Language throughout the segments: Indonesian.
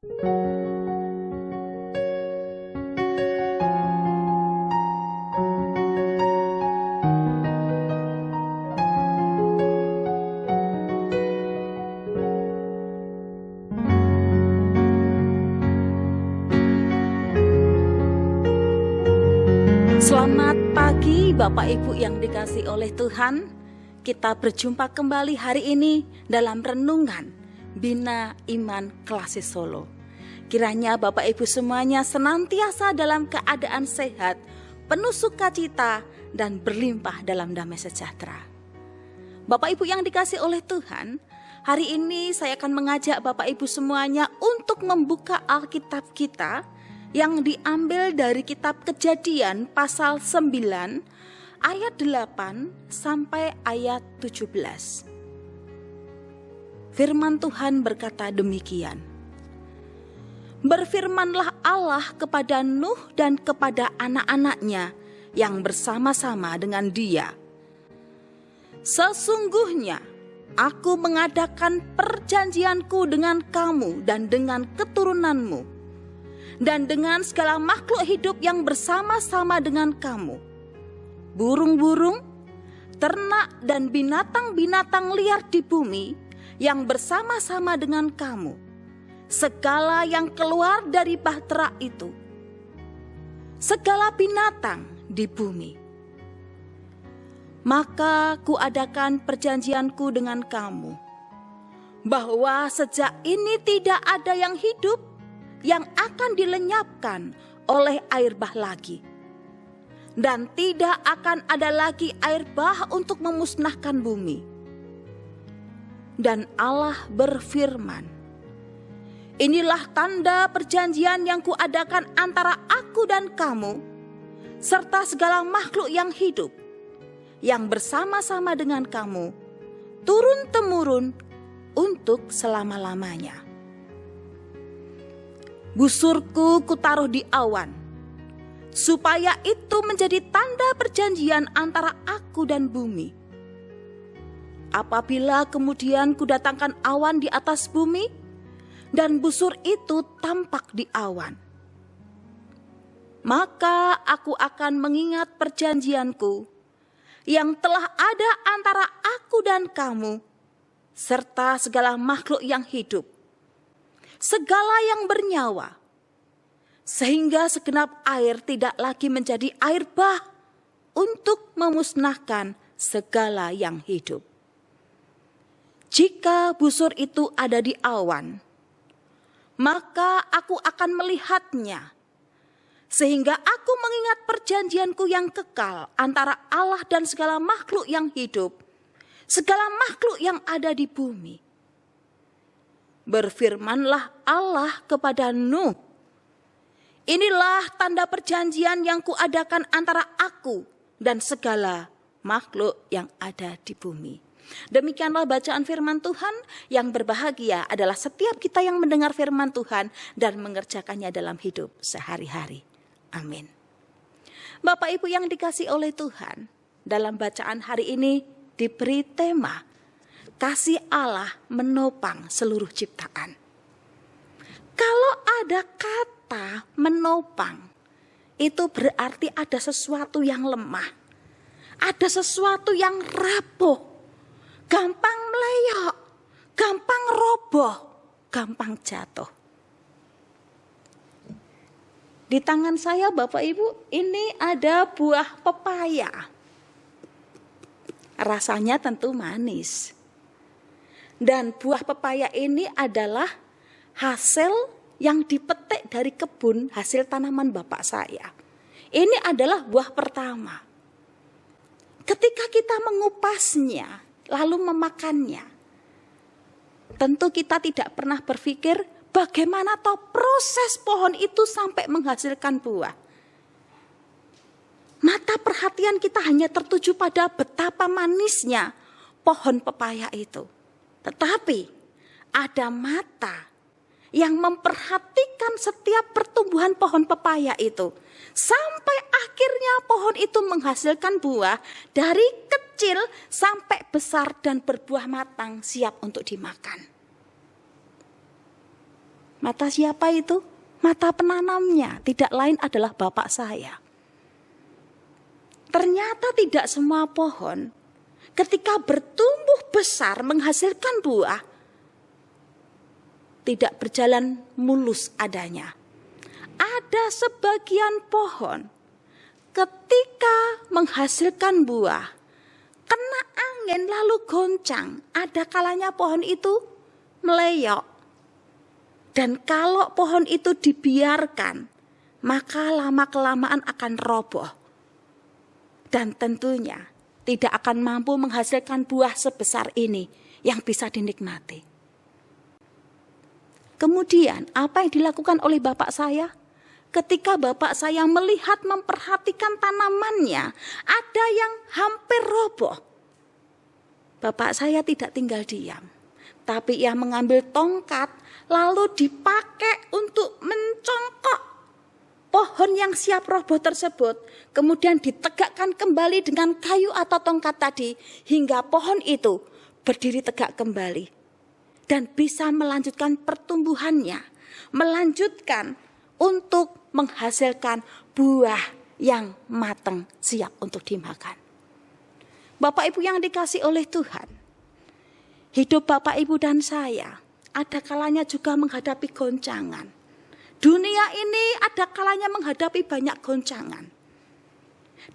Selamat pagi Bapak Ibu yang dikasihi oleh Tuhan. Kita berjumpa kembali hari ini dalam renungan Bina Iman Klasis Solo. Kiranya Bapak Ibu semuanya senantiasa dalam keadaan sehat, penuh sukacita dan berlimpah dalam damai sejahtera. Bapak Ibu yang dikasihi oleh Tuhan, hari ini saya akan mengajak Bapak Ibu semuanya untuk membuka Alkitab kita yang diambil dari kitab Kejadian pasal 9 ayat 8 sampai ayat 17. Firman Tuhan berkata demikian. Berfirmanlah Allah kepada Nuh dan kepada anak-anaknya yang bersama-sama dengan dia. Sesungguhnya aku mengadakan perjanjianku dengan kamu dan dengan keturunanmu, dan dengan segala makhluk hidup yang bersama-sama dengan kamu, burung-burung, ternak dan binatang-binatang liar di bumi yang bersama-sama dengan kamu, segala yang keluar dari bahtera itu, segala binatang di bumi. Maka kuadakan perjanjianku dengan kamu, bahwa sejak ini tidak ada yang hidup yang akan dilenyapkan oleh air bah lagi, dan tidak akan ada lagi air bah untuk memusnahkan bumi. Dan Allah berfirman, inilah tanda perjanjian yang kuadakan antara aku dan kamu, serta segala makhluk yang hidup, yang bersama-sama dengan kamu, turun-temurun untuk selama-lamanya. Busurku kutaruh di awan, supaya itu menjadi tanda perjanjian antara aku dan bumi. Apabila kemudian kudatangkan awan di atas bumi, dan busur itu tampak di awan, maka aku akan mengingat perjanjianku yang telah ada antara aku dan kamu, serta segala makhluk yang hidup, segala yang bernyawa, sehingga segenap air tidak lagi menjadi air bah untuk memusnahkan segala yang hidup. Jika busur itu ada di awan, maka aku akan melihatnya, sehingga aku mengingat perjanjianku yang kekal antara Allah dan segala makhluk yang hidup, segala makhluk yang ada di bumi. Berfirmanlah Allah kepada Nuh, inilah tanda perjanjian yang kuadakan antara aku dan segala makhluk yang ada di bumi. Demikianlah bacaan firman Tuhan. Yang berbahagia adalah setiap kita yang mendengar firman Tuhan dan mengerjakannya dalam hidup sehari-hari. Amin. Bapak Ibu yang dikasihi oleh Tuhan, dalam bacaan hari ini diberi tema kasih Allah menopang seluruh ciptaan. Kalau ada kata menopang, itu berarti ada sesuatu yang lemah, ada sesuatu yang rapuh, gampang meleyok, gampang roboh, gampang jatuh. Di tangan saya Bapak Ibu, ini ada buah pepaya. Rasanya tentu manis. Dan buah pepaya ini adalah hasil yang dipetik dari kebun hasil tanaman bapak saya. Ini adalah buah pertama. Ketika kita mengupasnya, lalu memakannya, tentu kita tidak pernah berpikir bagaimana toh proses pohon itu sampai menghasilkan buah. Mata perhatian kita hanya tertuju pada betapa manisnya pohon pepaya itu. Tetapi ada mata yang memperhatikan setiap pertumbuhan pohon pepaya itu. Sampai akhirnya pohon itu menghasilkan buah dari kecil sampai besar dan berbuah matang siap untuk dimakan. Mata siapa itu? Mata penanamnya, tidak lain adalah Bapak saya. Ternyata tidak semua pohon ketika bertumbuh besar menghasilkan buah tidak berjalan mulus adanya. Ada sebagian pohon ketika menghasilkan buah kena angin lalu goncang, ada kalanya pohon itu meleyok. Dan kalau pohon itu dibiarkan, maka lama-kelamaan akan roboh. Dan tentunya tidak akan mampu menghasilkan buah sebesar ini yang bisa dinikmati. Kemudian apa yang dilakukan oleh bapak saya? Ketika bapak saya melihat memperhatikan tanamannya, ada yang hampir roboh. Bapak saya tidak tinggal diam, tapi ia mengambil tongkat lalu dipakai untuk mencongkok pohon yang siap roboh tersebut. Kemudian ditegakkan kembali dengan kayu atau tongkat tadi hingga pohon itu berdiri tegak kembali dan bisa melanjutkan pertumbuhannya, melanjutkan untuk menghasilkan buah yang matang siap untuk dimakan. Bapak Ibu yang dikasihi oleh Tuhan, hidup Bapak Ibu dan saya ada kalanya juga menghadapi goncangan. Dunia ini ada kalanya menghadapi banyak goncangan.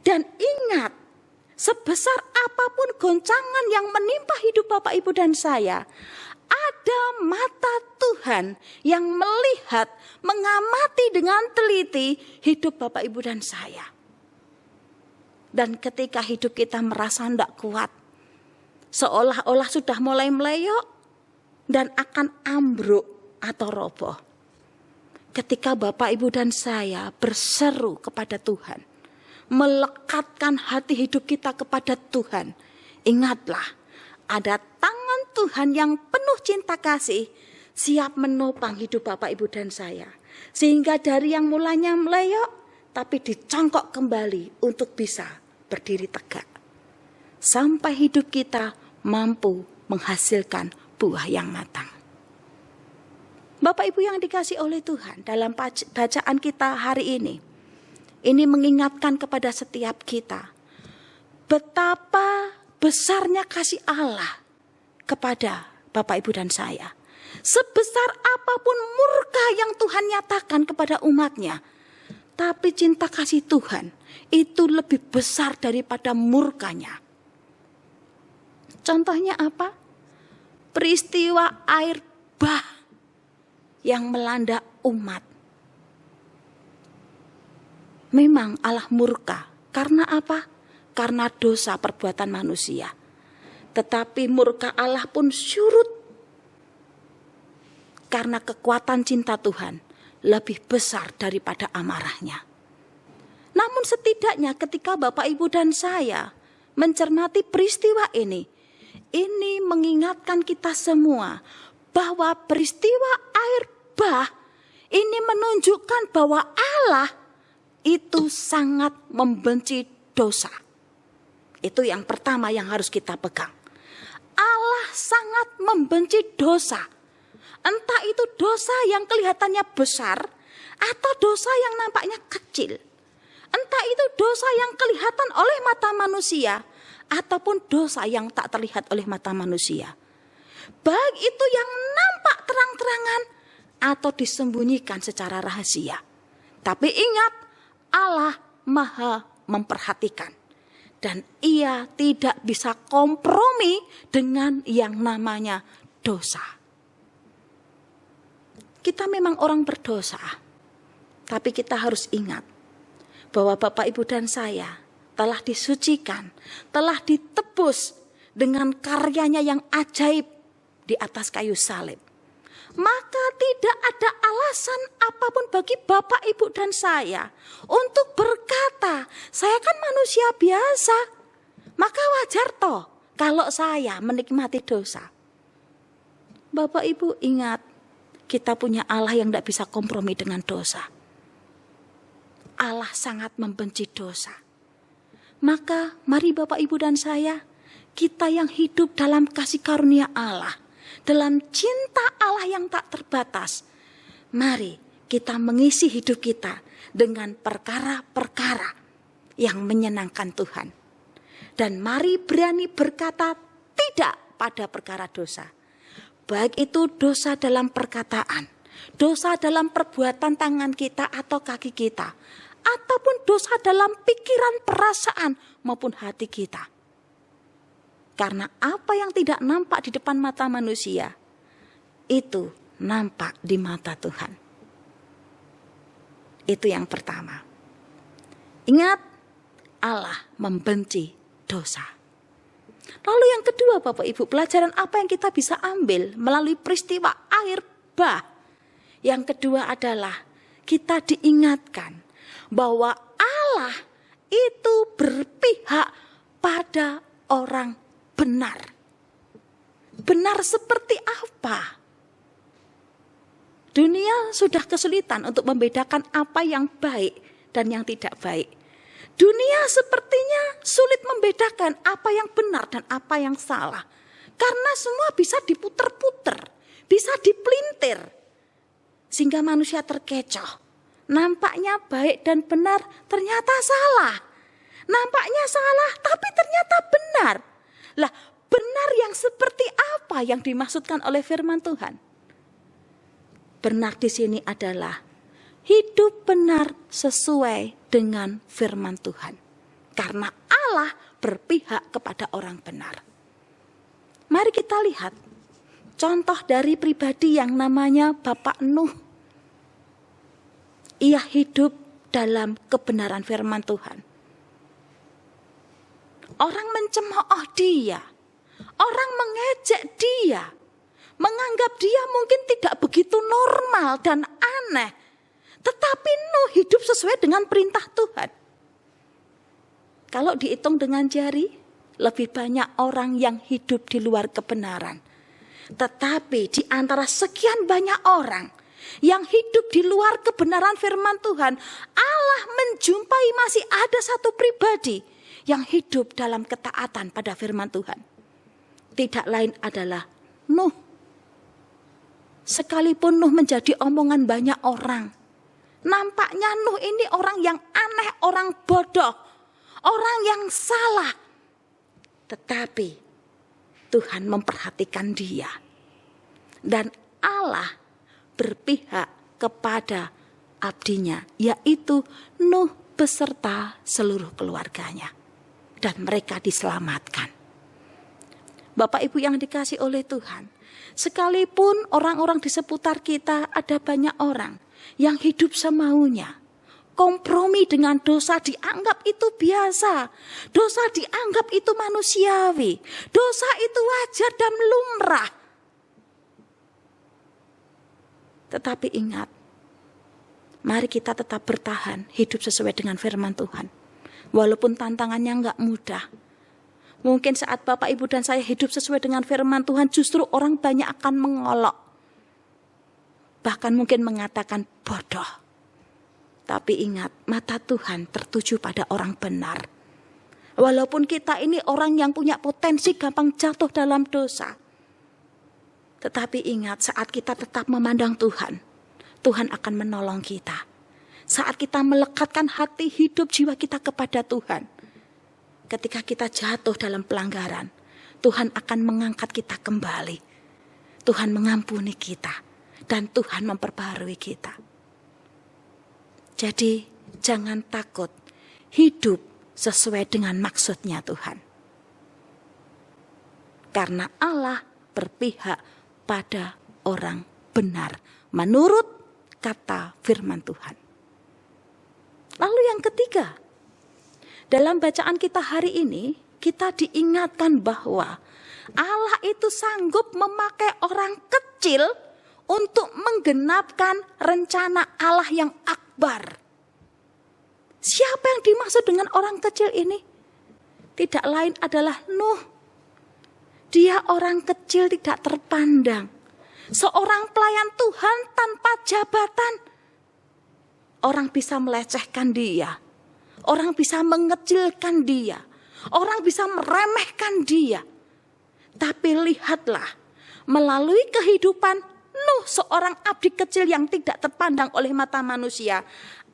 Dan ingat, sebesar apapun goncangan yang menimpa hidup Bapak Ibu dan saya, ada mata Tuhan yang melihat, mengamati dengan teliti hidup Bapak Ibu dan saya. Dan ketika hidup kita merasa tidak kuat, seolah-olah sudah mulai meleyok dan akan ambruk atau roboh. Ketika Bapak Ibu dan saya berseru kepada Tuhan, melekatkan hati hidup kita kepada Tuhan, ingatlah, ada tangan Tuhan yang penuh cinta kasih, siap menopang hidup Bapak Ibu dan saya. Sehingga dari yang mulanya meleyok, tapi dicongkok kembali untuk bisa berdiri tegak. Sampai hidup kita mampu menghasilkan buah yang matang. Bapak Ibu yang dikasihi oleh Tuhan, dalam bacaan kita hari ini mengingatkan kepada setiap kita betapa besarnya kasih Allah kepada Bapak Ibu dan saya. Sebesar apapun murka yang Tuhan nyatakan kepada umatnya, tapi cinta kasih Tuhan itu lebih besar daripada murkanya. Contohnya apa? Peristiwa air bah yang melanda umat. Memang Allah murka. Karena apa? Karena dosa perbuatan manusia. Tetapi murka Allah pun surut. Karena kekuatan cinta Tuhan lebih besar daripada amarahnya. Namun setidaknya ketika Bapak Ibu dan saya mencermati peristiwa ini mengingatkan kita semua bahwa peristiwa air bah ini menunjukkan bahwa Allah itu sangat membenci dosa. Itu yang pertama yang harus kita pegang. Allah sangat membenci dosa. Entah itu dosa yang kelihatannya besar atau dosa yang nampaknya kecil. Entah itu dosa yang kelihatan oleh mata manusia ataupun dosa yang tak terlihat oleh mata manusia. Baik itu yang nampak terang-terangan atau disembunyikan secara rahasia. Tapi ingat, Allah Maha memperhatikan. Dan ia tidak bisa kompromi dengan yang namanya dosa. Kita memang orang berdosa. Tapi kita harus ingat bahwa Bapak Ibu dan saya telah disucikan, telah ditebus dengan karyanya yang ajaib di atas kayu salib. Maka tidak ada alasan apapun bagi Bapak, Ibu, dan saya untuk berkata, saya kan manusia biasa, maka wajar toh kalau saya menikmati dosa. Bapak, Ibu ingat, kita punya Allah yang tidak bisa kompromi dengan dosa. Allah sangat membenci dosa. Maka mari Bapak, Ibu, dan saya, kita yang hidup dalam kasih karunia Allah, dalam cinta Allah yang tak terbatas, Mari kita mengisi hidup kita dengan perkara-perkara yang menyenangkan Tuhan. Dan mari berani berkata tidak pada perkara dosa. Baik itu dosa dalam perkataan, dosa dalam perbuatan tangan kita atau kaki kita, ataupun dosa dalam pikiran, perasaan maupun hati kita. Karena apa yang tidak nampak di depan mata manusia, itu nampak di mata Tuhan. Itu yang pertama. Ingat, Allah membenci dosa. Lalu yang kedua, Bapak Ibu, pelajaran apa yang kita bisa ambil melalui peristiwa air bah? Yang kedua adalah kita diingatkan bahwa Allah itu berpihak pada orang benar. Benar seperti apa? Dunia sudah kesulitan untuk membedakan apa yang baik dan yang tidak baik. Dunia sepertinya sulit membedakan apa yang benar dan apa yang salah. Karena semua bisa diputer-puter, bisa dipelintir. Sehingga manusia terkecoh. Nampaknya baik dan benar, ternyata salah. Nampaknya salah, tapi ternyata benar. Lah, benar yang seperti apa yang dimaksudkan oleh firman Tuhan? Benar di sini adalah hidup benar sesuai dengan firman Tuhan. Karena Allah berpihak kepada orang benar. Mari kita lihat contoh dari pribadi yang namanya Bapak Nuh. Ia hidup dalam kebenaran firman Tuhan. Orang mencemooh dia, orang mengejek dia, menganggap dia mungkin tidak begitu normal dan aneh. Tetapi Nuh hidup sesuai dengan perintah Tuhan. Kalau dihitung dengan jari, lebih banyak orang yang hidup di luar kebenaran. Tetapi di antara sekian banyak orang yang hidup di luar kebenaran firman Tuhan, Allah menjumpai masih ada satu pribadi yang hidup dalam ketaatan pada firman Tuhan. Tidak lain adalah Nuh. Sekalipun Nuh menjadi omongan banyak orang, nampaknya Nuh ini orang yang aneh, orang bodoh, orang yang salah. Tetapi Tuhan memperhatikan dia. Dan Allah berpihak kepada abdinya, yaitu Nuh beserta seluruh keluarganya. Dan mereka diselamatkan. Bapak Ibu yang dikasih oleh Tuhan, sekalipun orang-orang di seputar kita ada banyak orang yang hidup semaunya, kompromi dengan dosa dianggap itu biasa, dosa dianggap itu manusiawi, dosa itu wajar dan lumrah. Tetapi ingat, mari kita tetap bertahan hidup sesuai dengan firman Tuhan. Walaupun tantangannya enggak mudah. Mungkin saat Bapak, Ibu, dan saya hidup sesuai dengan firman Tuhan, justru orang banyak akan mengolok. Bahkan mungkin mengatakan bodoh. Tapi ingat, mata Tuhan tertuju pada orang benar. Walaupun kita ini orang yang punya potensi gampang jatuh dalam dosa. Tetapi ingat, saat kita tetap memandang Tuhan, Tuhan akan menolong kita. Saat kita melekatkan hati, hidup, jiwa kita kepada Tuhan. Ketika kita jatuh dalam pelanggaran, Tuhan akan mengangkat kita kembali. Tuhan mengampuni kita. Dan Tuhan memperbarui kita. Jadi jangan takut hidup sesuai dengan maksudnya Tuhan. Karena Allah berpihak pada orang benar menurut kata firman Tuhan. Lalu yang ketiga, dalam bacaan kita hari ini, kita diingatkan bahwa Allah itu sanggup memakai orang kecil untuk menggenapkan rencana Allah yang akbar. Siapa yang dimaksud dengan orang kecil ini? Tidak lain adalah Nuh. Dia orang kecil tidak terpandang. Seorang pelayan Tuhan tanpa jabatan. Orang bisa melecehkan dia. Orang bisa mengecilkan dia. Orang bisa meremehkan dia. Tapi lihatlah, melalui kehidupan Nuh seorang abdi kecil yang tidak terpandang oleh mata manusia.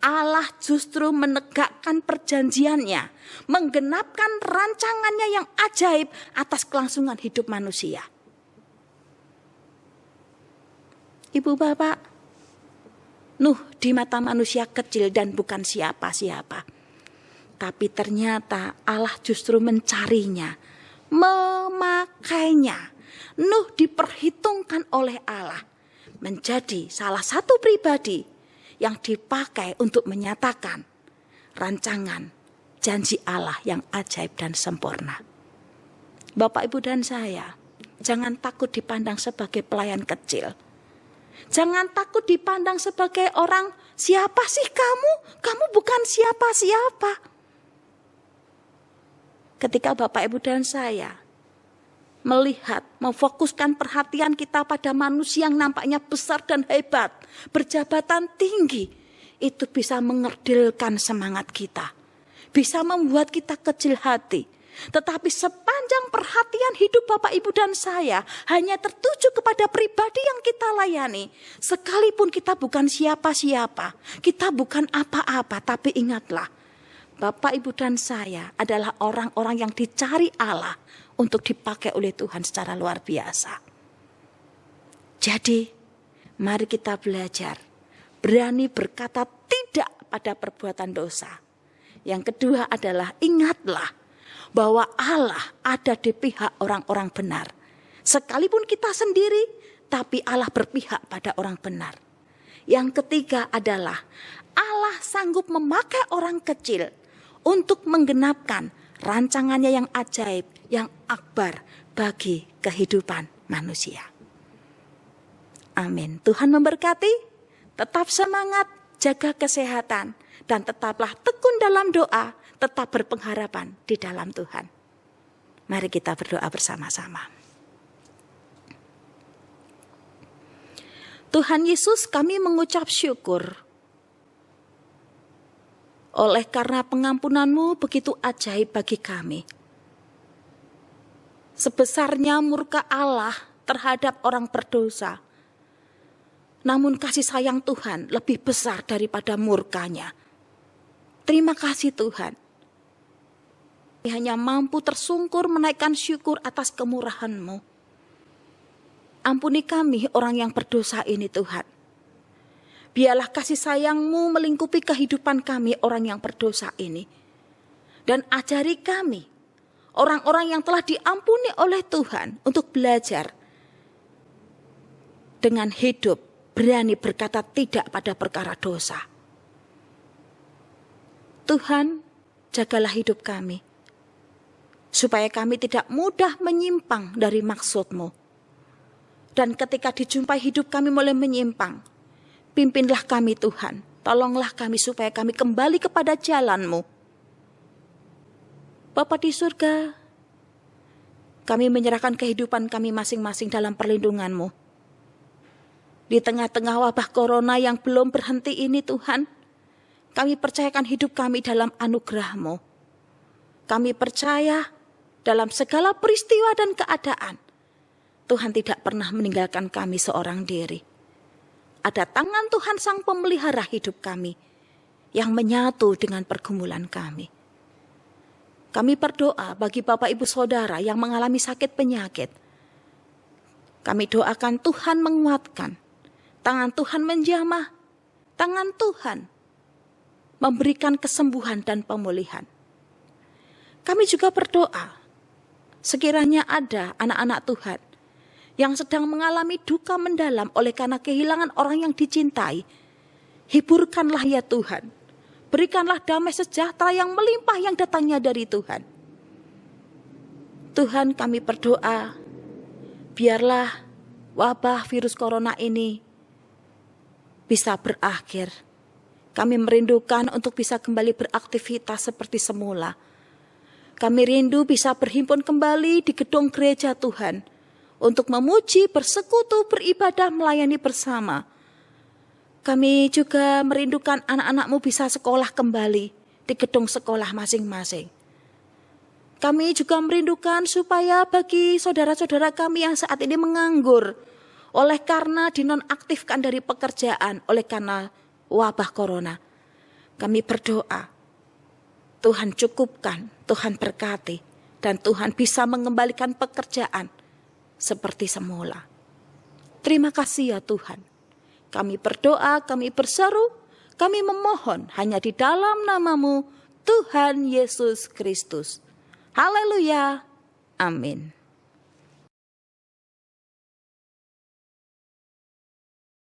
Allah justru menegakkan perjanjiannya, menggenapkan rancangannya yang ajaib atas kelangsungan hidup manusia. Ibu bapak, Nuh di mata manusia kecil dan bukan siapa-siapa. Tapi ternyata Allah justru mencarinya, memakainya. Nuh diperhitungkan oleh Allah menjadi salah satu pribadi yang dipakai untuk menyatakan rancangan janji Allah yang ajaib dan sempurna. Bapak, Ibu, dan saya, jangan takut dipandang sebagai pelayan kecil. Jangan takut dipandang sebagai orang, siapa sih kamu? Kamu bukan siapa-siapa. Ketika Bapak, Ibu, dan saya melihat, memfokuskan perhatian kita pada manusia yang nampaknya besar dan hebat, berjabatan tinggi, itu bisa mengerdilkan semangat kita, bisa membuat kita kecil hati. Tetapi sepanjang perhatian hidup Bapak, Ibu, dan saya hanya tertuju kepada pribadi yang kita layani, sekalipun kita bukan siapa-siapa, kita bukan apa-apa, tapi ingatlah, Bapak, Ibu, dan saya adalah orang-orang yang dicari Allah untuk dipakai oleh Tuhan secara luar biasa. Jadi, mari kita belajar berani berkata tidak pada perbuatan dosa. Yang kedua adalah ingatlah bahwa Allah ada di pihak orang-orang benar. Sekalipun kita sendiri, tapi Allah berpihak pada orang benar. Yang ketiga adalah Allah sanggup memakai orang kecil untuk menggenapkan rancangannya yang ajaib, yang akbar bagi kehidupan manusia. Amin. Tuhan memberkati, tetap semangat, jaga kesehatan, dan tetaplah tekun dalam doa, tetap berpengharapan di dalam Tuhan. Mari kita berdoa bersama-sama. Tuhan Yesus, kami mengucap syukur oleh karena pengampunan-Mu begitu ajaib bagi kami. Sebesarnya murka Allah terhadap orang berdosa, namun kasih sayang Tuhan lebih besar daripada murkanya. Terima kasih Tuhan. Kami hanya mampu tersungkur menaikkan syukur atas kemurahan-Mu. Ampuni kami orang yang berdosa ini Tuhan. Biarlah kasih sayang-Mu melingkupi kehidupan kami orang yang berdosa ini. Dan ajari kami, orang-orang yang telah diampuni oleh Tuhan, untuk belajar dengan hidup berani berkata tidak pada perkara dosa. Tuhan, jagalah hidup kami, supaya kami tidak mudah menyimpang dari maksud-Mu. Dan ketika dijumpai hidup kami mulai menyimpang, pimpinlah kami Tuhan, tolonglah kami supaya kami kembali kepada jalan-Mu. Bapa di surga, kami menyerahkan kehidupan kami masing-masing dalam perlindungan-Mu. Di tengah-tengah wabah corona yang belum berhenti ini Tuhan, kami percayakan hidup kami dalam anugerah-Mu. Kami percaya dalam segala peristiwa dan keadaan, Tuhan tidak pernah meninggalkan kami seorang diri. Ada tangan Tuhan Sang Pemelihara hidup kami yang menyatu dengan pergumulan kami. Kami berdoa bagi Bapak Ibu Saudara yang mengalami sakit penyakit. Kami doakan Tuhan menguatkan, tangan Tuhan menjamah, tangan Tuhan memberikan kesembuhan dan pemulihan. Kami juga berdoa, sekiranya ada anak-anak Tuhan yang sedang mengalami duka mendalam oleh karena kehilangan orang yang dicintai, hiburkanlah ya Tuhan. Berikanlah damai sejahtera yang melimpah yang datangnya dari Tuhan. Tuhan, kami berdoa, biarlah wabah virus corona ini bisa berakhir. Kami merindukan untuk bisa kembali beraktivitas seperti semula. Kami rindu bisa berhimpun kembali di gedung gereja Tuhan, untuk memuji, bersekutu, beribadah, melayani bersama. Kami juga merindukan anak-anak-Mu bisa sekolah kembali di gedung sekolah masing-masing. Kami juga merindukan supaya bagi saudara-saudara kami yang saat ini menganggur, oleh karena dinonaktifkan dari pekerjaan, oleh karena wabah corona. Kami berdoa, Tuhan cukupkan, Tuhan berkati, dan Tuhan bisa mengembalikan pekerjaan seperti semula. Terima kasih ya Tuhan. Kami berdoa, kami berseru, kami memohon hanya di dalam nama-Mu, Tuhan Yesus Kristus. Haleluya. Amin.